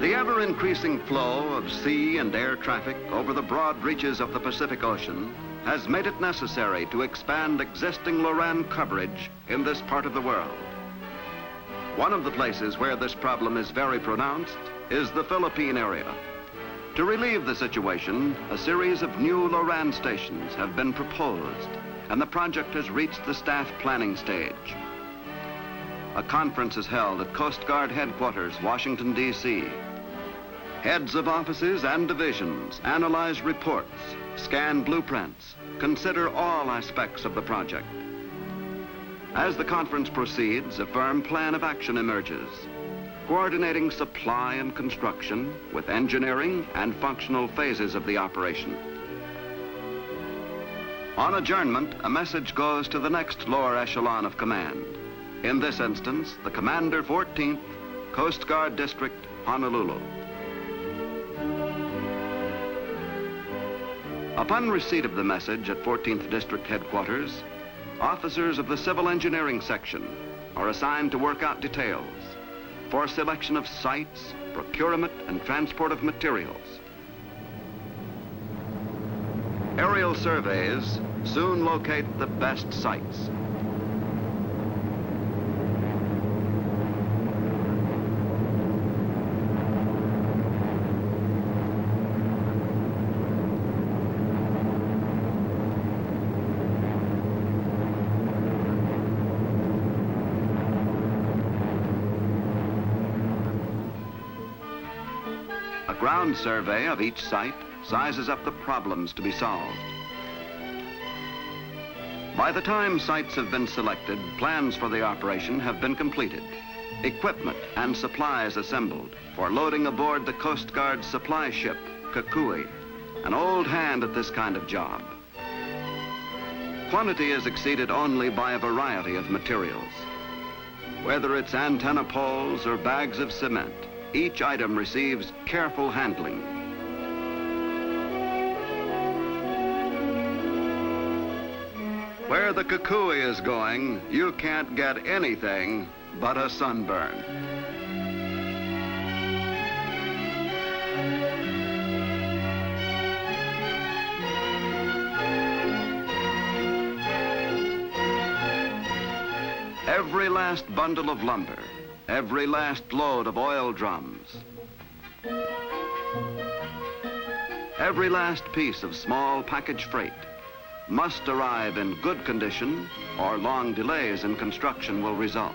The ever-increasing flow of sea and air traffic over the broad reaches of the Pacific Ocean has made it necessary to expand existing Loran coverage in this part of the world. One of the places where this problem is very pronounced is the Philippine area. To relieve the situation, a series of new Loran stations have been proposed, and the project has reached the staff planning stage. A conference is held at Coast Guard Headquarters, Washington, D.C. Heads of offices and divisions analyze reports, scan blueprints, consider all aspects of the project. As the conference proceeds, a firm plan of action emerges, coordinating supply and construction with engineering and functional phases of the operation. On adjournment, a message goes to the next lower echelon of command. In this instance, the Commander 14th, Coast Guard District, Honolulu. Upon receipt of the message at 14th District Headquarters, officers of the Civil Engineering Section are assigned to work out details for selection of sites, procurement, and transport of materials. Aerial surveys soon locate the best sites. A ground survey of each site sizes up the problems to be solved. By the time sites have been selected, plans for the operation have been completed. Equipment and supplies assembled for loading aboard the Coast Guard supply ship, Kukui, an old hand at this kind of job. Quantity is exceeded only by a variety of materials. Whether it's antenna poles or bags of cement, each item receives careful handling. Where the Kukui is going, you can't get anything but a sunburn. Every last bundle of lumber, every last load of oil drums, every last piece of small package freight must arrive in good condition, or long delays in construction will result.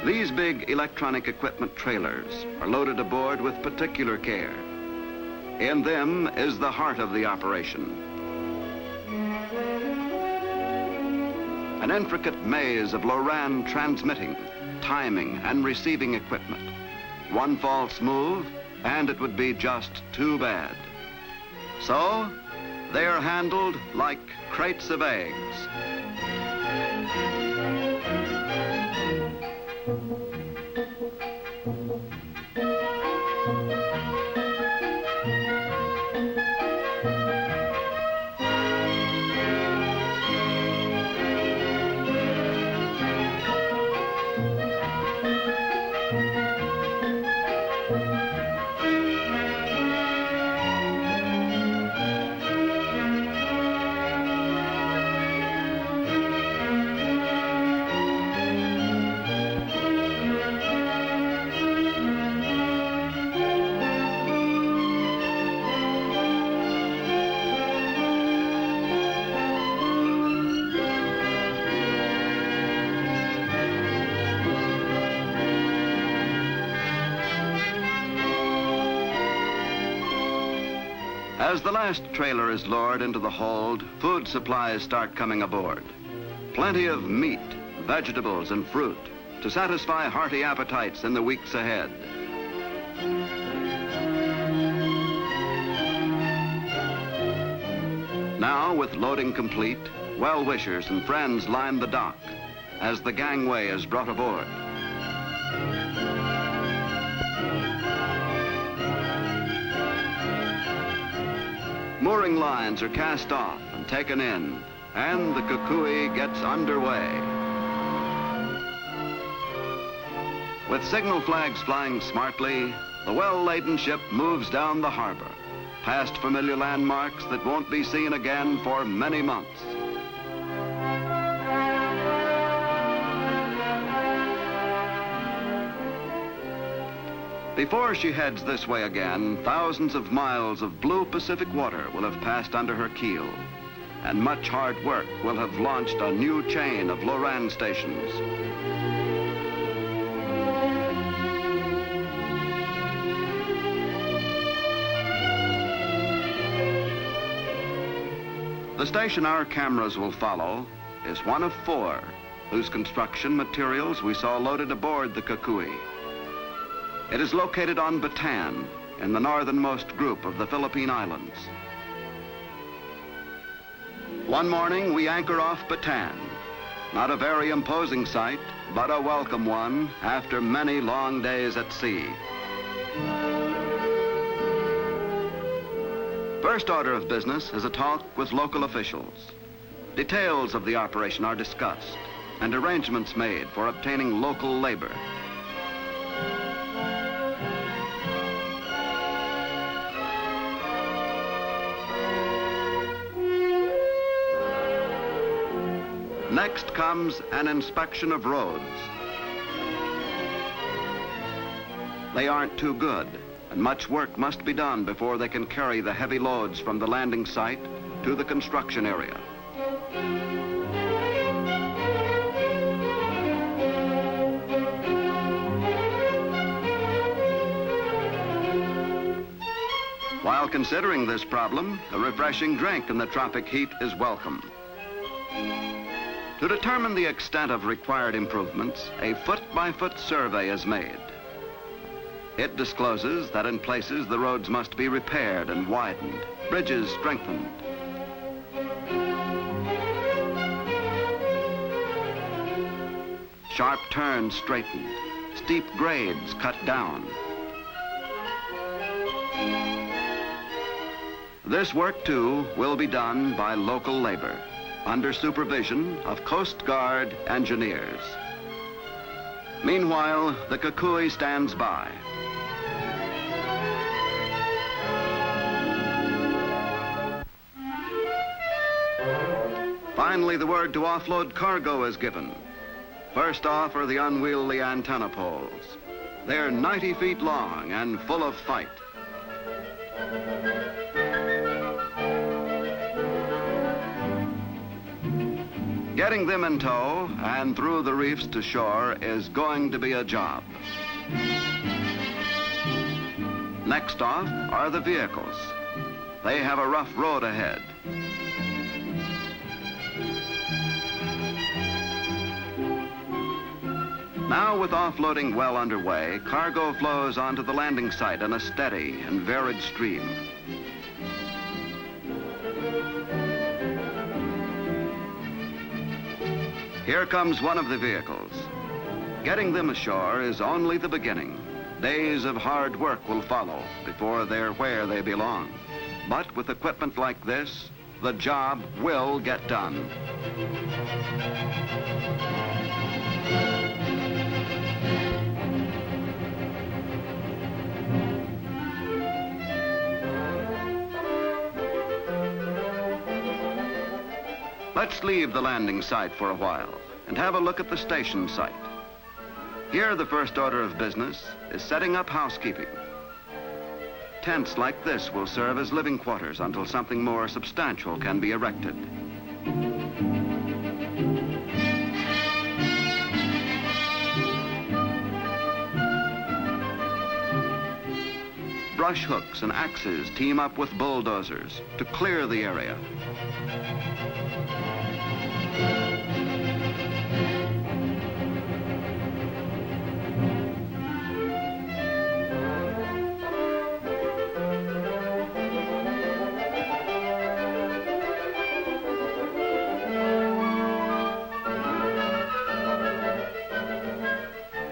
These big electronic equipment trailers are loaded aboard with particular care. In them is the heart of the operation. An intricate maze of Loran transmitting, timing, and receiving equipment. One false move, and it would be just too bad. So, they are handled like crates of eggs. As the last trailer is lowered into the hold, food supplies start coming aboard. Plenty of meat, vegetables, and fruit to satisfy hearty appetites in the weeks ahead. Now, with loading complete, well-wishers and friends line the dock as the gangway is brought aboard. Mooring lines are cast off and taken in, and the Kukui gets underway. With signal flags flying smartly, the well-laden ship moves down the harbor, past familiar landmarks that won't be seen again for many months. Before she heads this way again, thousands of miles of blue Pacific water will have passed under her keel, and much hard work will have launched a new chain of Loran stations. The station our cameras will follow is one of 4 whose construction materials we saw loaded aboard the Kukui. It is located on Batan, in the northernmost group of the Philippine Islands. One morning, we anchor off Batan. Not a very imposing sight, but a welcome one after many long days at sea. First order of business is a talk with local officials. Details of the operation are discussed and arrangements made for obtaining local labor. Next comes an inspection of roads. They aren't too good, and much work must be done before they can carry the heavy loads from the landing site to the construction area. While considering this problem, a refreshing drink in the tropic heat is welcome. To determine the extent of required improvements, a foot-by-foot survey is made. It discloses that in places the roads must be repaired and widened, bridges strengthened. Sharp turns straightened, steep grades cut down. This work, too, will be done by local labor, under supervision of Coast Guard engineers. Meanwhile, the Kukui stands by. Finally, the word to offload cargo is given. First off are the unwieldy antenna poles. They're 90 feet long and full of fight. Getting them in tow and through the reefs to shore is going to be a job. Next off are the vehicles. They have a rough road ahead. Now, with offloading well underway, cargo flows onto the landing site in a steady and varied stream. Here comes one of the vehicles. Getting them ashore is only the beginning. Days of hard work will follow before they're where they belong. But with equipment like this, the job will get done. Let's leave the landing site for a while and have a look at the station site. Here, the first order of business is setting up housekeeping. Tents like this will serve as living quarters until something more substantial can be erected. Brush hooks and axes team up with bulldozers to clear the area.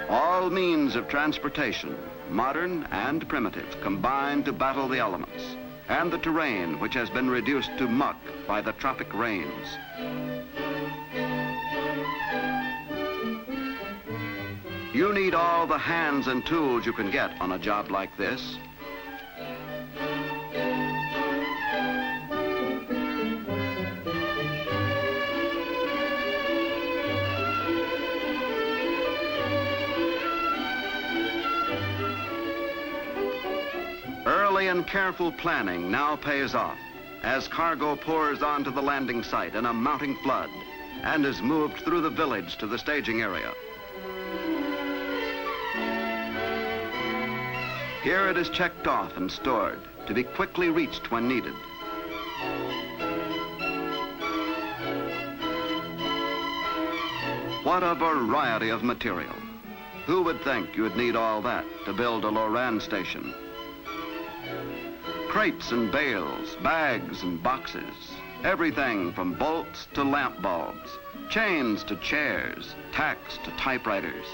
All means of transportation, modern and primitive, combine to battle the elements and the terrain, which has been reduced to muck by the tropic rains. You need all the hands and tools you can get on a job like this. Early and careful planning now pays off as cargo pours onto the landing site in a mounting flood and is moved through the village to the staging area. Here it is checked off and stored to be quickly reached when needed. What a variety of material. Who would think you'd need all that to build a Loran station? Crates and bales, bags and boxes, everything from bolts to lamp bulbs, chains to chairs, tacks to typewriters,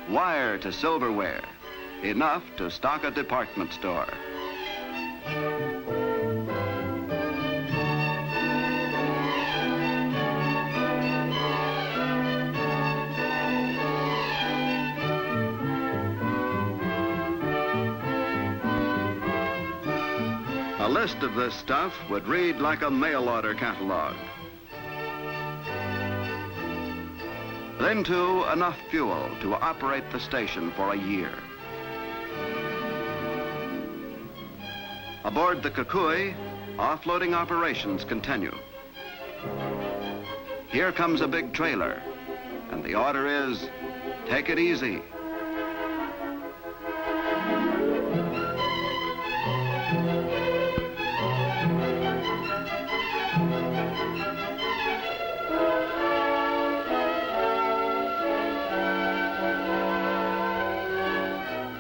wire to silverware, enough to stock a department store. A list of this stuff would read like a mail order catalog. Then, too, enough fuel to operate the station for a year. Aboard the Kukui, offloading operations continue. Here comes a big trailer, and the order is, take it easy.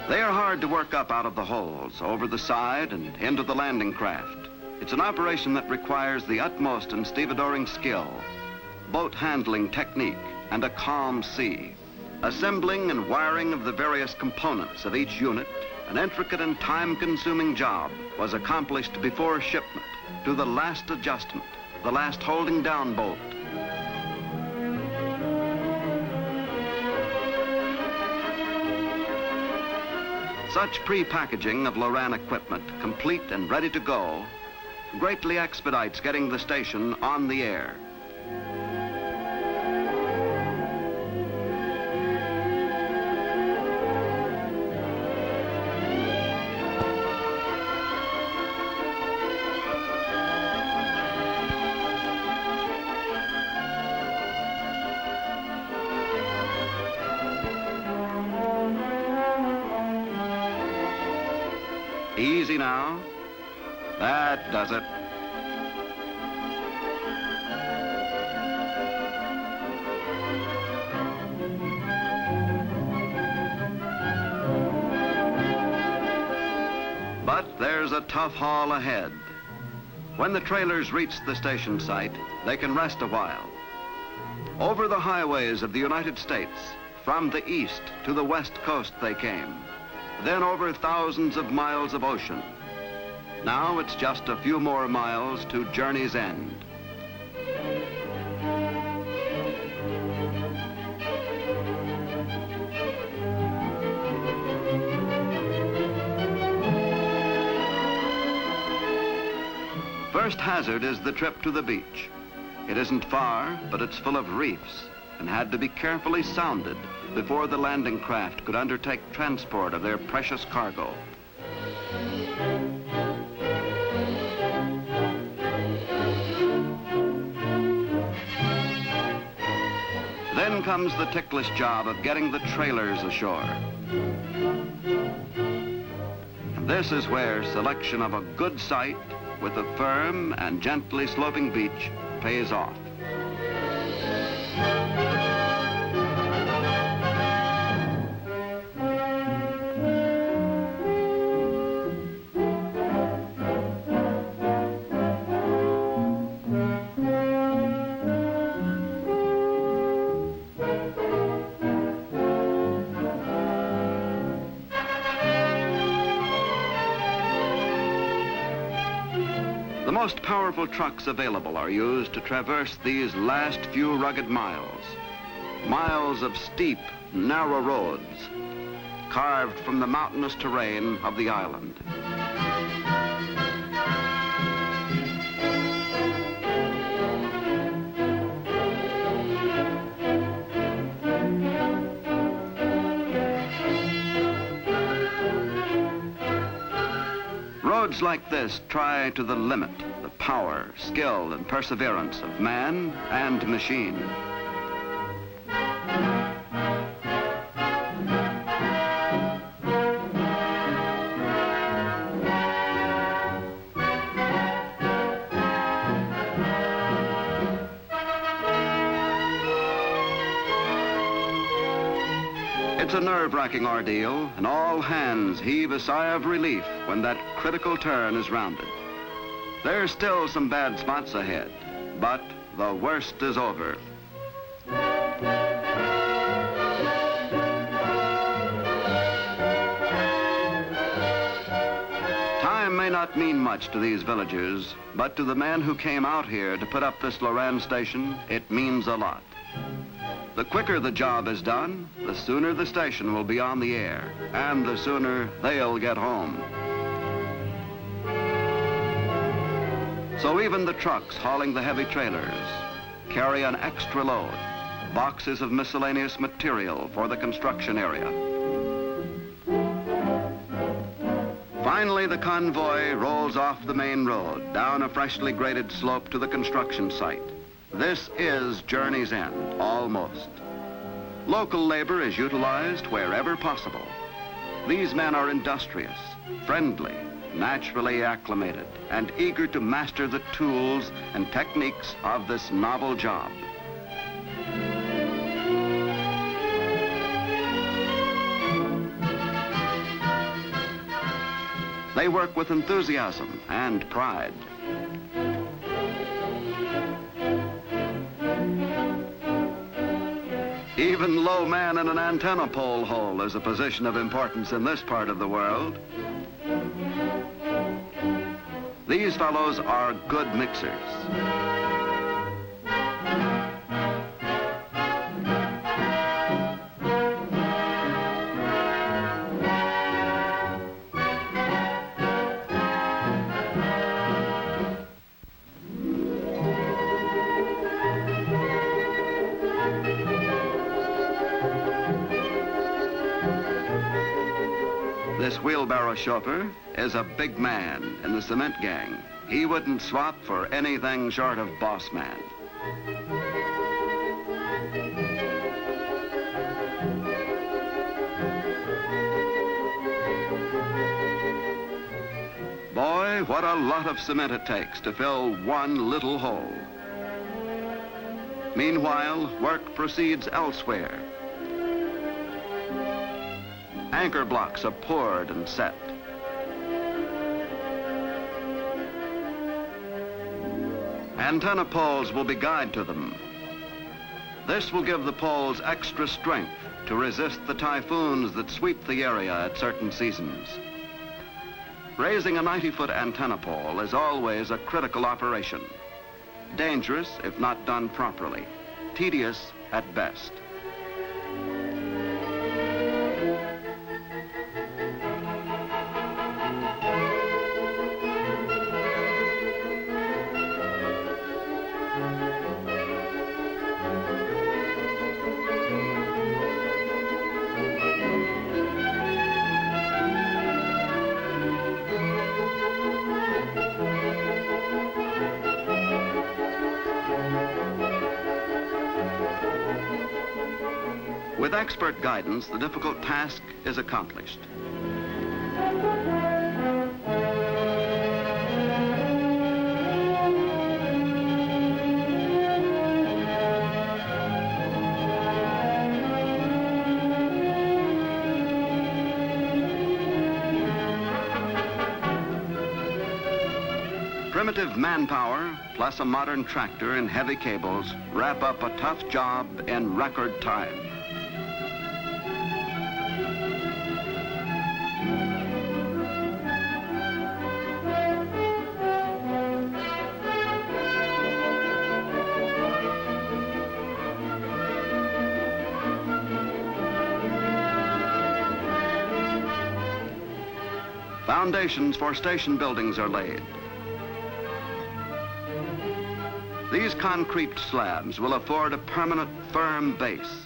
They are hard to work up out of the holes, over the side, and into the landing craft. It's an operation that requires the utmost in stevedoring skill, boat handling technique, and a calm sea. Assembling and wiring of the various components of each unit, an intricate and time-consuming job, was accomplished before shipment, to the last adjustment, the last holding down bolt. Such pre-packaging of Loran equipment, complete and ready to go, greatly expedites getting the station on the air. Easy now. That does it. But there's a tough haul ahead. When the trailers reach the station site, they can rest a while. Over the highways of the United States, from the east to the west coast they came. Then over thousands of miles of ocean. Now it's just a few more miles to journey's end. First hazard is the trip to the beach. It isn't far, but it's full of reefs and had to be carefully sounded before the landing craft could undertake transport of their precious cargo. Then comes the ticklish job of getting the trailers ashore. And this is where selection of a good site with a firm and gently sloping beach pays off. most powerful trucks available are used to traverse these last few rugged miles. Miles of steep, narrow roads, carved from the mountainous terrain of the island. Roads like this try to the limit the power, skill, and perseverance of man and machine. It's a nerve-wracking ordeal, and all hands heave a sigh of relief when that critical turn is rounded. There's still some bad spots ahead, but the worst is over. Time may not mean much to these villagers, but to the man who came out here to put up this Loran station, it means a lot. The quicker the job is done, the sooner the station will be on the air, and the sooner they'll get home. So even the trucks hauling the heavy trailers carry an extra load, boxes of miscellaneous material for the construction area. Finally, the convoy rolls off the main road, down a freshly graded slope to the construction site. This is journey's end, almost. Local labor is utilized wherever possible. These men are industrious, friendly, naturally acclimated, and eager to master the tools and techniques of this novel job. They work with enthusiasm and pride. Even low man in an antenna pole hole is a position of importance in this part of the world. These fellows are good mixers. This wheelbarrow chauffeur is a big man in the cement gang. He wouldn't swap for anything short of boss man. Boy, what a lot of cement it takes to fill one little hole. Meanwhile, work proceeds elsewhere. Anchor blocks are poured and set. Antenna poles will be guyed to them. This will give the poles extra strength to resist the typhoons that sweep the area at certain seasons. Raising a 90-foot antenna pole is always a critical operation. Dangerous if not done properly. Tedious at best. With expert guidance, the difficult task is accomplished. Primitive manpower, plus a modern tractor and heavy cables, wrap up a tough job in record time. Foundations for station buildings are laid. These concrete slabs will afford a permanent, firm base.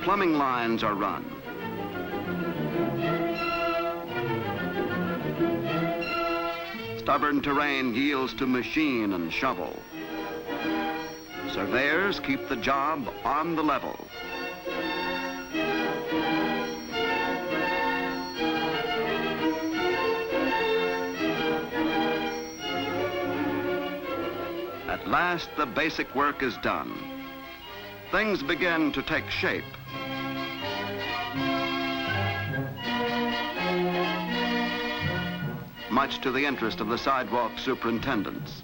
Plumbing lines are run. Stubborn terrain yields to machine and shovel. Surveyors keep the job on the level. At last, the basic work is done. Things begin to take shape. Much to the interest of the sidewalk superintendents.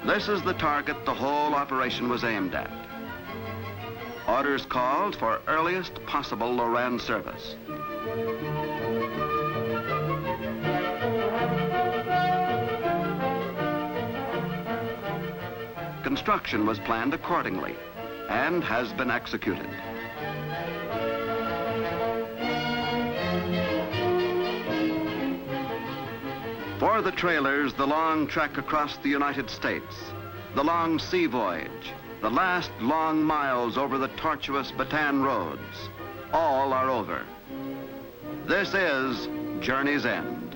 This is the target the whole operation was aimed at. Orders called for earliest possible Loran service. Construction was planned accordingly and has been executed. For the trailers, the long trek across the United States, the long sea voyage, the last long miles over the tortuous Batan roads, all are over. This is Journey's End.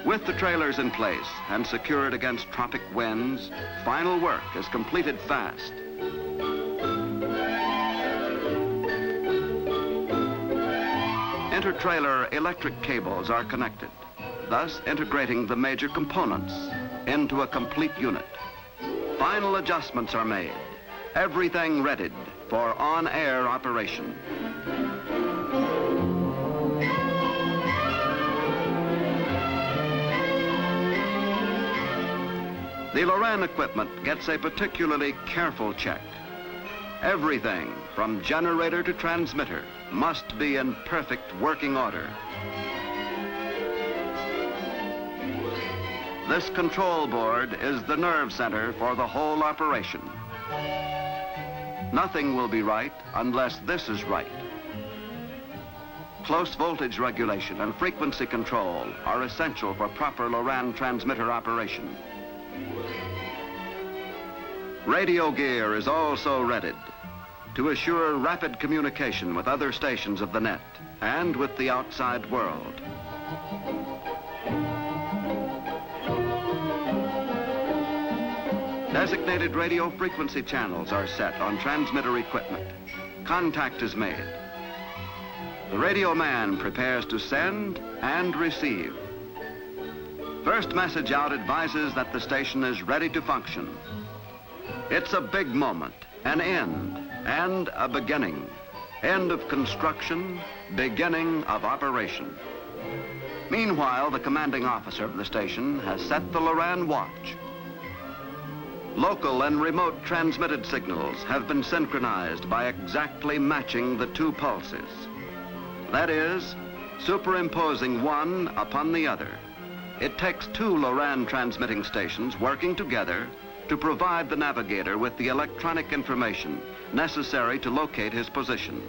With the trailers in place and secured against tropic winds, final work is completed fast. Inter-trailer electric cables are connected, thus integrating the major components into a complete unit. Final adjustments are made, everything readied for on-air operation. The Loran equipment gets a particularly careful check. Everything from generator to transmitter must be in perfect working order. This control board is the nerve center for the whole operation. Nothing will be right unless this is right. Close voltage regulation and frequency control are essential for proper Loran transmitter operation. Radio gear is also readied to assure rapid communication with other stations of the net and with the outside world. Designated radio frequency channels are set on transmitter equipment. Contact is made. The radio man prepares to send and receive. First message out advises that the station is ready to function. It's a big moment, an end and a beginning. End of construction, beginning of operation. Meanwhile, the commanding officer of the station has set the Loran watch. Local and remote transmitted signals have been synchronized by exactly matching the two pulses. That is, superimposing one upon the other. It takes two Loran transmitting stations working together to provide the navigator with the electronic information necessary to locate his position.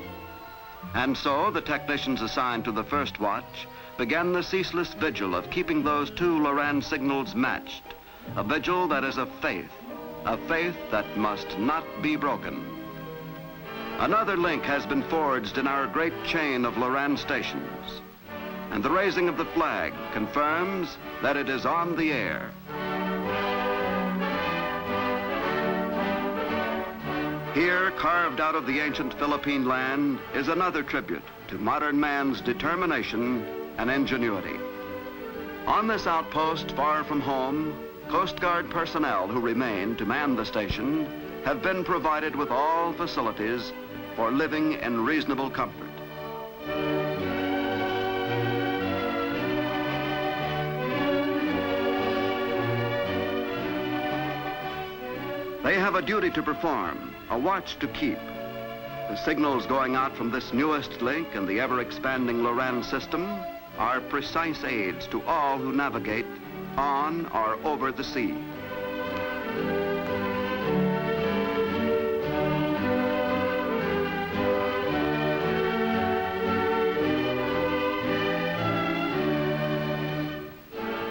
And so the technicians assigned to the first watch began the ceaseless vigil of keeping those two Loran signals matched, a vigil that is a faith that must not be broken. Another link has been forged in our great chain of Loran stations, and the raising of the flag confirms that it is on the air. Here, carved out of the ancient Philippine land, is another tribute to modern man's determination and ingenuity. On this outpost far from home, Coast Guard personnel who remain to man the station have been provided with all facilities for living in reasonable comfort. They have a duty to perform, a watch to keep. The signals going out from this newest link in the ever-expanding Loran system are precise aids to all who navigate on or over the sea.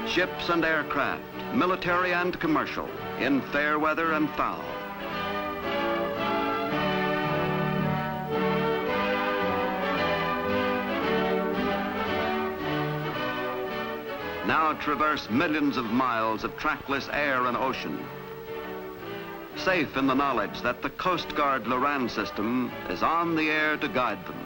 Ships and aircraft, military and commercial, in fair weather and foul. Now traverse millions of miles of trackless air and ocean, safe in the knowledge that the Coast Guard Loran system is on the air to guide them.